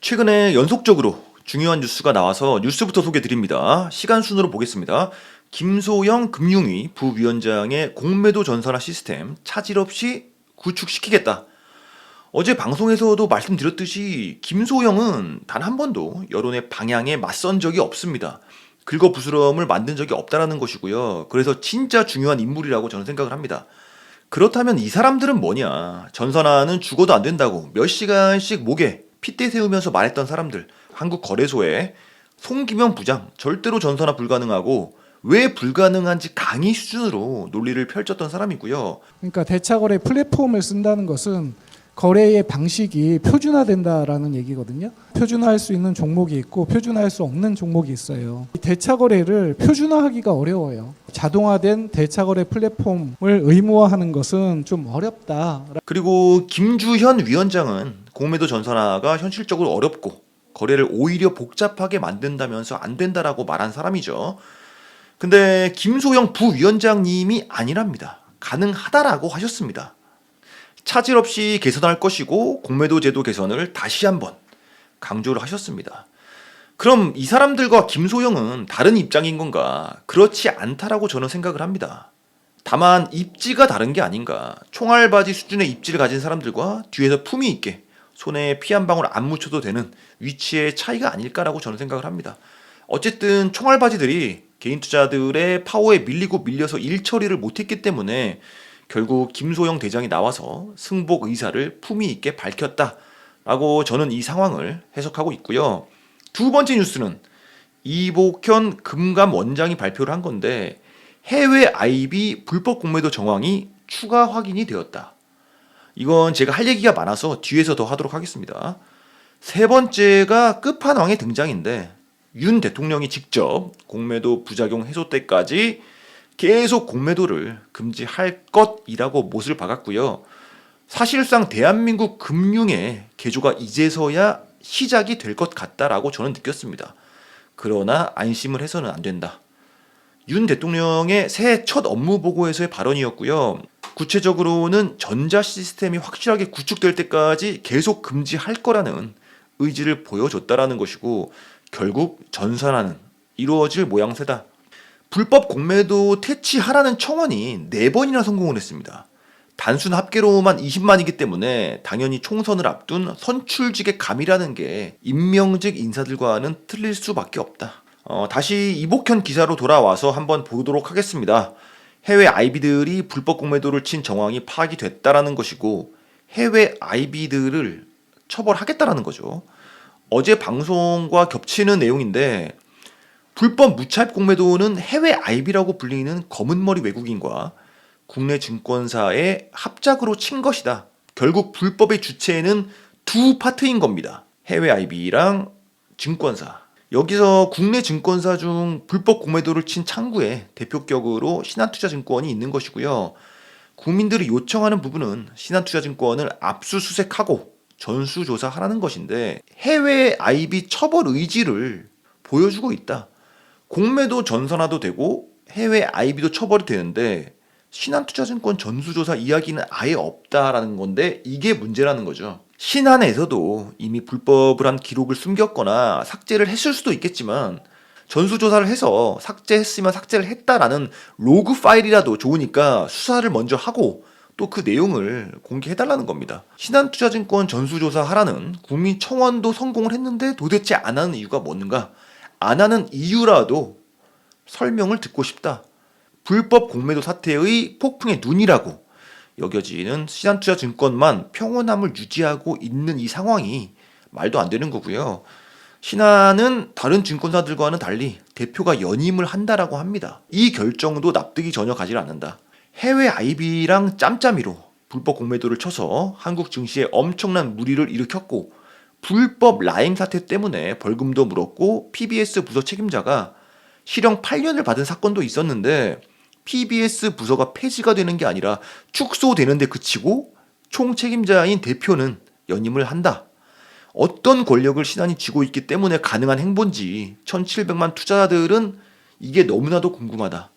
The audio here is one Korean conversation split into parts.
최근에 연속적으로 중요한 뉴스가 나와서 뉴스부터 소개드립니다. 시간 순으로 보겠습니다. 김소영 금융위 부위원장의 공매도 전산화 시스템 차질 없이 구축시키겠다. 어제 방송에서도 말씀드렸듯이 김소영은 단 한 번도 여론의 방향에 맞선 적이 없습니다. 긁어부스럼을 만든 적이 없다라는 것이고요. 그래서 진짜 중요한 인물이라고 저는 생각을 합니다. 그렇다면 이 사람들은 뭐냐? 전산화는 죽어도 안 된다고 몇 시간씩 목에 핏대 세우면서 말했던 사람들. 한국거래소에 송기명 부장 절대로 전산화 불가능하고 왜 불가능한지 강의 수준으로 논리를 펼쳤던 사람이고요. 그러니까 대차거래 플랫폼을 쓴다는 것은 거래의 방식이 표준화된다라는 얘기거든요. 표준화할 수 있는 종목이 있고 표준화할 수 없는 종목이 있어요. 이 대차거래를 표준화하기가 어려워요. 자동화된 대차거래 플랫폼을 의무화하는 것은 좀 어렵다. 그리고 김주현 위원장은 공매도 전산화가 현실적으로 어렵고 거래를 오히려 복잡하게 만든다면서 안 된다라고 말한 사람이죠. 근데 김소영 부위원장님이 아니랍니다. 가능하다라고 하셨습니다. 차질 없이 개선할 것이고 공매도 제도 개선을 다시 한번 강조를 하셨습니다. 그럼 이 사람들과 김소영은 다른 입장인 건가? 그렇지 않다라고 저는 생각을 합니다. 다만 입지가 다른 게 아닌가. 총알바지 수준의 입지를 가진 사람들과 뒤에서 품위 있게 손에 피 한 방울 안 묻혀도 되는 위치의 차이가 아닐까라고 저는 생각을 합니다. 어쨌든 총알바지들이 개인 투자들의 파워에 밀려서 일 처리를 못했기 때문에 결국 김소영 대장이 나와서 승복 의사를 품위 있게 밝혔다라고 저는 이 상황을 해석하고 있고요. 두 번째 뉴스는 이복현 금감 원장이 발표를 한 건데 해외 IB 불법 공매도 정황이 추가 확인이 되었다. 이건 제가 할 얘기가 많아서 뒤에서 더 하도록 하겠습니다. 세 번째가 끝판왕의 등장인데 윤 대통령이 직접 공매도 부작용 해소 때까지 계속 공매도를 금지할 것이라고 못을 박았고요. 사실상 대한민국 금융의 개조가 이제서야 시작이 될 것 같다라고 저는 느꼈습니다. 그러나 안심을 해서는 안 된다. 윤 대통령의 새해 첫 업무 보고에서의 발언이었고요. 구체적으로는 전자 시스템이 확실하게 구축될 때까지 계속 금지할 거라는 의지를 보여줬다라는 것이고 결국 전산화는 이루어질 모양새다. 불법 공매도 퇴치하라는 청원이 4번이나 성공을 했습니다. 단순 합계로만 20만이기 때문에 당연히 총선을 앞둔 선출직의 감이라는 게 임명직 인사들과는 틀릴 수밖에 없다. 다시 이복현 기사로 돌아와서 한번 보도록 하겠습니다. 해외 IB들이 불법 공매도를 친 정황이 파악이 됐다라는 것이고 해외 IB들을 처벌하겠다라는 거죠. 어제 방송과 겹치는 내용인데 불법 무차입 공매도는 해외 IB라고 불리는 검은머리 외국인과 국내 증권사의 합작으로 친 것이다. 결국 불법의 주체는 두 파트인 겁니다. 해외 IB랑 증권사. 여기서 국내 증권사 중 불법 공매도를 친 창구에 대표격으로 신한투자증권이 있는 것이고요. 국민들이 요청하는 부분은 신한투자증권을 압수수색하고 전수조사하라는 것인데 해외 IB 처벌 의지를 보여주고 있다. 공매도 전산화도 되고 해외 IB도 처벌이 되는데 신한투자증권 전수조사 이야기는 아예 없다라는 건데 이게 문제라는 거죠. 신한에서도 이미 불법을 한 기록을 숨겼거나 삭제를 했을 수도 있겠지만 전수조사를 해서 삭제했으면 삭제를 했다라는 로그 파일이라도 좋으니까 수사를 먼저 하고 또 그 내용을 공개해달라는 겁니다. 신한투자증권 전수조사 하라는 국민청원도 성공을 했는데 도대체 안 하는 이유가 뭔가? 안 하는 이유라도 설명을 듣고 싶다. 불법 공매도 사태의 폭풍의 눈이라고 여겨지는 신한투자증권만 평온함을 유지하고 있는 이 상황이 말도 안 되는 거고요. 신한은 다른 증권사들과는 달리 대표가 연임을 한다라고 합니다. 이 결정도 납득이 전혀 가지 않는다. 해외 IB랑 짬짬이로 불법 공매도를 쳐서 한국 증시에 엄청난 물의를 일으켰고 불법 라임 사태 때문에 벌금도 물었고 PBS 부서 책임자가 실형 8년을 받은 사건도 있었는데 PBS 부서가 폐지가 되는 게 아니라 축소되는 데 그치고 총 책임자인 대표는 연임을 한다. 어떤 권력을 신한이 쥐고 있기 때문에 가능한 행보인지 1700만 투자자들은 이게 너무나도 궁금하다.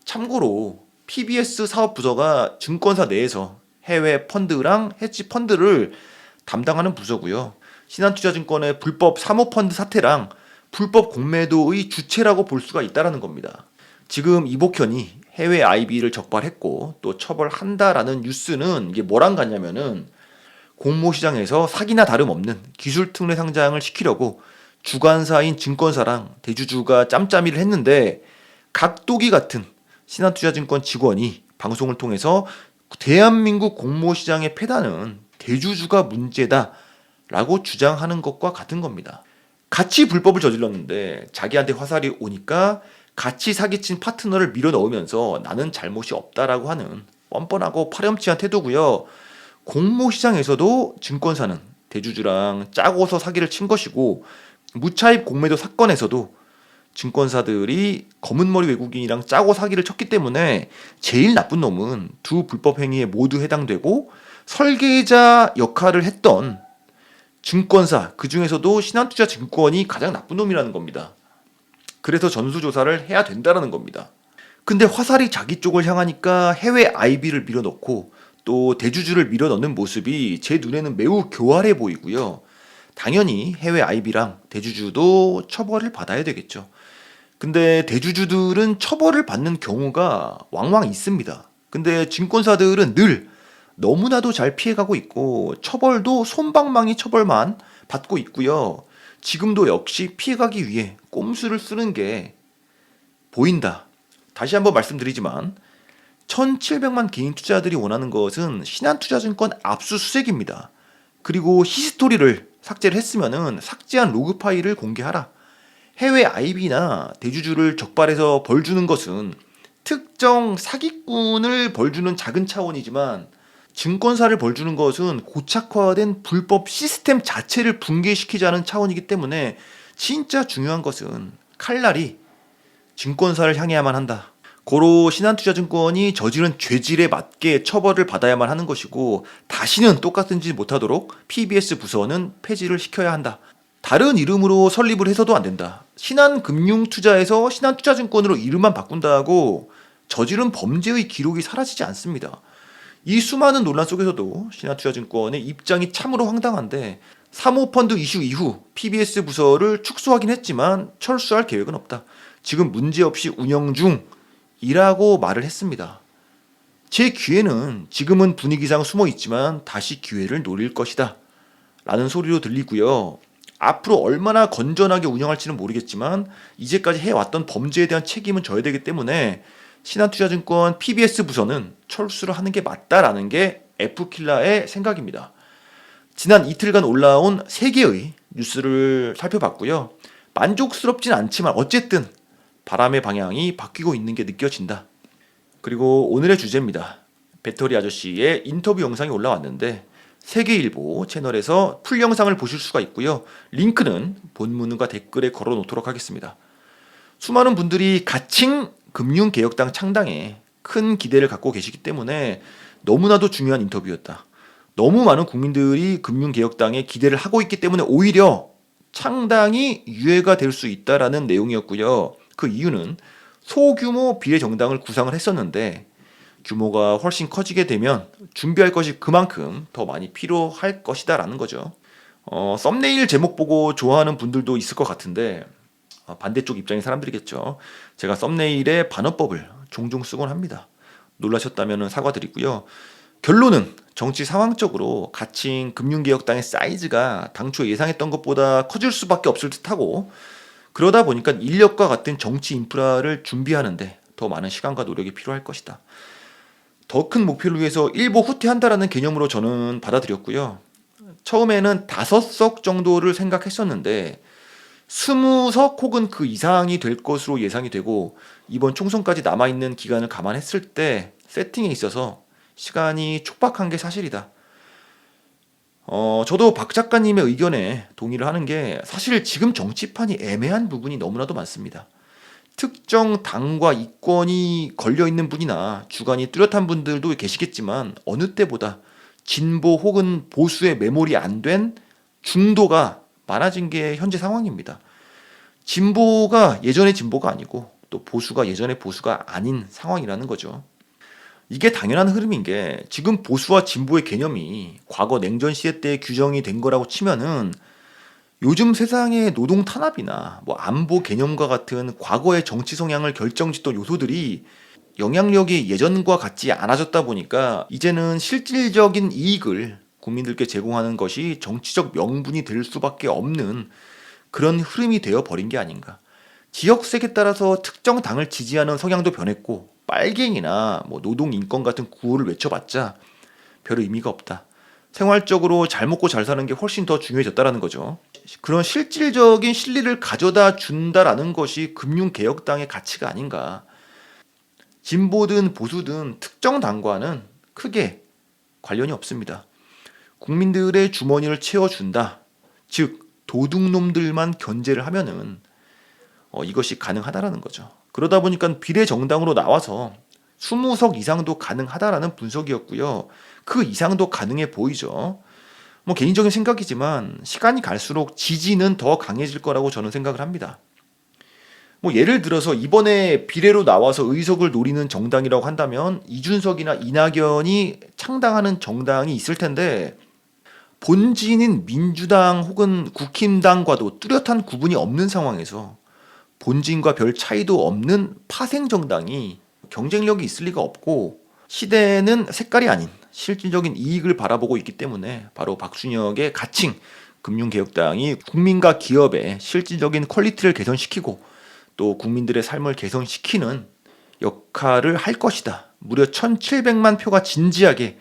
참고로 PBS 사업부서가 증권사 내에서 해외 펀드랑 해지 펀드를 담당하는 부서고요. 신한투자증권의 불법 사모펀드 사태랑 불법 공매도의 주체라고 볼 수가 있다는 겁니다. 지금 이복현이 해외 IB를 적발했고 또 처벌한다라는 뉴스는 이게 뭐랑 같냐면은 공모시장에서 사기나 다름없는 기술특례 상장을 시키려고 주관사인 증권사랑 대주주가 짬짬이를 했는데 각도기 같은 신한투자증권 직원이 방송을 통해서 대한민국 공모시장의 폐단은 대주주가 문제다라고 주장하는 것과 같은 겁니다. 같이 불법을 저질렀는데 자기한테 화살이 오니까 같이 사기친 파트너를 밀어넣으면서 나는 잘못이 없다라고 하는 뻔뻔하고 파렴치한 태도고요. 공모시장에서도 증권사는 대주주랑 짜고서 사기를 친 것이고 무차입 공매도 사건에서도 증권사들이 검은머리 외국인이랑 짜고 사기를 쳤기 때문에 제일 나쁜 놈은 두 불법 행위에 모두 해당되고 설계자 역할을 했던 증권사 그중에서도 신한투자증권이 가장 나쁜 놈이라는 겁니다. 그래서 전수조사를 해야 된다는 겁니다. 근데 화살이 자기 쪽을 향하니까 해외 IB를 밀어넣고 또 대주주를 밀어넣는 모습이 제 눈에는 매우 교활해 보이고요. 당연히 해외 IB랑 대주주도 처벌을 받아야 되겠죠. 근데 대주주들은 처벌을 받는 경우가 왕왕 있습니다. 근데 증권사들은 늘 너무나도 잘 피해가고 있고 처벌도 솜방망이 처벌만 받고 있고요. 지금도 역시 피해가기 위해 꼼수를 쓰는 게 보인다. 다시 한번 말씀드리지만 1,700만 개인 투자자들이 원하는 것은 신한투자증권 압수수색입니다. 그리고 히스토리를 삭제를 했으면은 삭제한 로그 파일을 공개하라. 해외 IB나 대주주를 적발해서 벌 주는 것은 특정 사기꾼을 벌 주는 작은 차원이지만 증권사를 벌 주는 것은 고착화된 불법 시스템 자체를 붕괴시키자는 차원이기 때문에 진짜 중요한 것은 칼날이 증권사를 향해야만 한다. 고로 신한투자증권이 저지른 죄질에 맞게 처벌을 받아야만 하는 것이고 다시는 똑같은 짓 못하도록 PBS 부서는 폐지를 시켜야 한다. 다른 이름으로 설립을 해서도 안 된다. 신한금융투자에서 신한투자증권으로 이름만 바꾼다고 저지른 범죄의 기록이 사라지지 않습니다. 이 수많은 논란 속에서도 신한투자증권의 입장이 참으로 황당한데 사모펀드 이슈 이후 PBS 부서를 축소하긴 했지만 철수할 계획은 없다. 지금 문제없이 운영 중이라고 말을 했습니다. 제 귀에는 지금은 분위기상 숨어 있지만 다시 기회를 노릴 것이다 라는 소리로 들리고요. 앞으로 얼마나 건전하게 운영할지는 모르겠지만 이제까지 해왔던 범죄에 대한 책임은 져야 되기 때문에 신한투자증권 PBS 부서는 철수를 하는 게 맞다라는 게 F킬라의 생각입니다. 지난 이틀간 올라온 3개의 뉴스를 살펴봤고요. 만족스럽진 않지만 어쨌든 바람의 방향이 바뀌고 있는 게 느껴진다. 그리고 오늘의 주제입니다. 배터리 아저씨의 인터뷰 영상이 올라왔는데 세계일보 채널에서 풀 영상을 보실 수가 있고요. 링크는 본문과 댓글에 걸어 놓도록 하겠습니다. 수많은 분들이 가칭 금융개혁당 창당에 큰 기대를 갖고 계시기 때문에 너무나도 중요한 인터뷰였다. 너무 많은 국민들이 금융개혁당에 기대를 하고 있기 때문에 오히려 창당이 유예가 될 수 있다라는 내용이었고요. 그 이유는 소규모 비례정당을 구상을 했었는데 규모가 훨씬 커지게 되면 준비할 것이 그만큼 더 많이 필요할 것이다 라는 거죠. 썸네일 제목 보고 좋아하는 분들도 있을 것 같은데 반대쪽 입장의 사람들이겠죠. 제가 썸네일에 반어법을 종종 쓰곤 합니다. 놀라셨다면 사과드리고요. 결론은 정치 상황적으로 가칭 금융개혁당의 사이즈가 당초 예상했던 것보다 커질 수밖에 없을 듯하고 그러다 보니까 인력과 같은 정치 인프라를 준비하는데 더 많은 시간과 노력이 필요할 것이다. 더 큰 목표를 위해서 일보 후퇴한다라는 개념으로 저는 받아들였고요. 처음에는 5석 정도를 생각했었는데 20석 혹은 그 이상이 될 것으로 예상이 되고 이번 총선까지 남아있는 기간을 감안했을 때 세팅에 있어서 시간이 촉박한 게 사실이다. 저도 박 작가님의 의견에 동의를 하는 게 사실 지금 정치판이 애매한 부분이 너무나도 많습니다. 특정 당과 이권이 걸려있는 분이나 주관이 뚜렷한 분들도 계시겠지만 어느 때보다 진보 혹은 보수에 매몰이 안 된 중도가 많아진 게 현재 상황입니다. 진보가 예전의 진보가 아니고 또 보수가 예전의 보수가 아닌 상황이라는 거죠. 이게 당연한 흐름인 게 지금 보수와 진보의 개념이 과거 냉전 시대 때 규정이 된 거라고 치면은 요즘 세상의 노동 탄압이나 뭐 안보 개념과 같은 과거의 정치 성향을 결정짓던 요소들이 영향력이 예전과 같지 않아졌다 보니까 이제는 실질적인 이익을 국민들께 제공하는 것이 정치적 명분이 될 수밖에 없는 그런 흐름이 되어 버린 게 아닌가. 지역색에 따라서 특정 당을 지지하는 성향도 변했고 빨갱이나 뭐 노동 인권 같은 구호를 외쳐봤자 별 의미가 없다. 생활적으로 잘 먹고 잘 사는 게 훨씬 더 중요해졌다라는 거죠. 그런 실질적인 실리를 가져다 준다라는 것이 금융개혁당의 가치가 아닌가. 진보든 보수든 특정 당과는 크게 관련이 없습니다. 국민들의 주머니를 채워준다. 즉 도둑놈들만 견제를 하면은 이것이 가능하다라는 거죠. 그러다 보니까 비례정당으로 나와서 20석 이상도 가능하다라는 분석이었고요. 그 이상도 가능해 보이죠. 뭐 개인적인 생각이지만 시간이 갈수록 지지는 더 강해질 거라고 저는 생각을 합니다. 뭐 예를 들어서 이번에 비례로 나와서 의석을 노리는 정당이라고 한다면 이준석이나 이낙연이 창당하는 정당이 있을 텐데 본진인 민주당 혹은 국힘당과도 뚜렷한 구분이 없는 상황에서 본진과 별 차이도 없는 파생 정당이 경쟁력이 있을 리가 없고 시대는 색깔이 아닌 실질적인 이익을 바라보고 있기 때문에 바로 박순혁의 가칭 금융개혁당이 국민과 기업의 실질적인 퀄리티를 개선시키고 또 국민들의 삶을 개선시키는 역할을 할 것이다. 무려 1,700만 표가 진지하게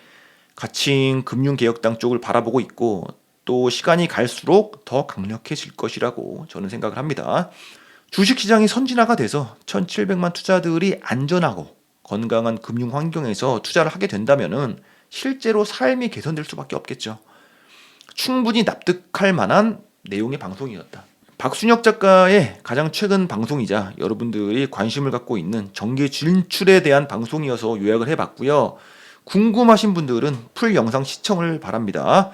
가칭 금융개혁당 쪽을 바라보고 있고 또 시간이 갈수록 더 강력해질 것이라고 저는 생각을 합니다. 주식시장이 선진화가 돼서 1,700만 투자들이 안전하고 건강한 금융 환경에서 투자를 하게 된다면은 실제로 삶이 개선될 수밖에 없겠죠. 충분히 납득할 만한 내용의 방송이었다. 박순혁 작가의 가장 최근 방송이자 여러분들이 관심을 갖고 있는 정계 진출에 대한 방송이어서 요약을 해봤고요. 궁금하신 분들은 풀 영상 시청을 바랍니다.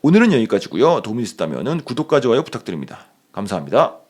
오늘은 여기까지고요. 도움이 됐다면 구독과 좋아요 부탁드립니다. 감사합니다.